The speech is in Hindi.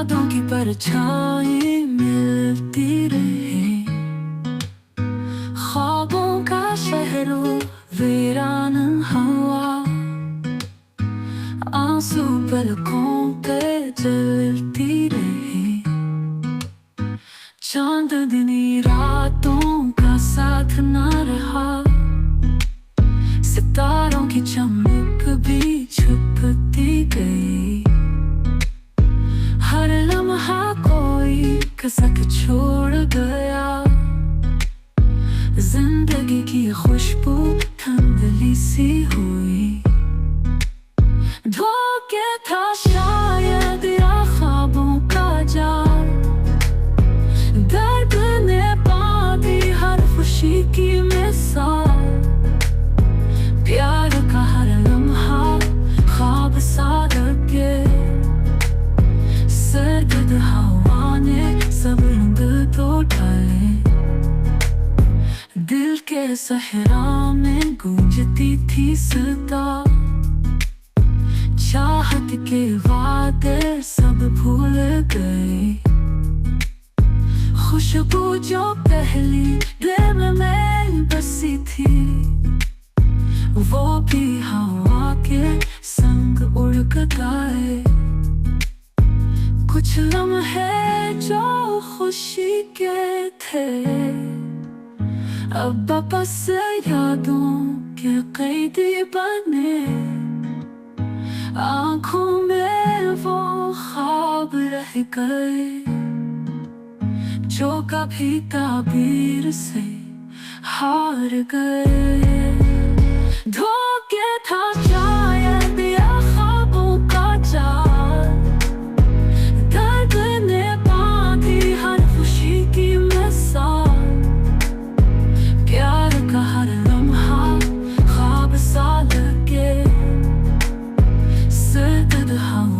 यादों की परछाई मिलती रही, ख्वाबों का शहर वीरान हवा, आंसू पलकों पे जलती रही। चांदनी रातों का साथ ना रहा, सितारों की चमक भी छुपती गई। हर लम्हा कोई कसक छोड़ गया, जिंदगी की खुशबू धुंधली सी हुई। धोखे था शायद या ख्वाबों का जाल, दर्द ने बांधी हर खुशी की मिसाल। प्यार का हर लम्हा ख्वाब सा लगे, सर्द हवा ने सब रंग तो डाले। दिल के सहरा में गूंजती थी सदा, चाहत के वादे सब भूल गए। खुशबू जो पहली दिल में बसी थी, वो भी हवा के संग उड़ गए। कुछ लम्हे जो खुशी के थे, अब बस यादों के कैदी बने। आँखों में वो ख्वाब रह गए, जो कभी ताबीर से हार गए। धोखे था शायद या ख्वाबों का जाल, दर्द ने बांधी हर खुशी की मिसाल। प्यार का हर लम्हा ख्वाब सा लगे, सर्द हवा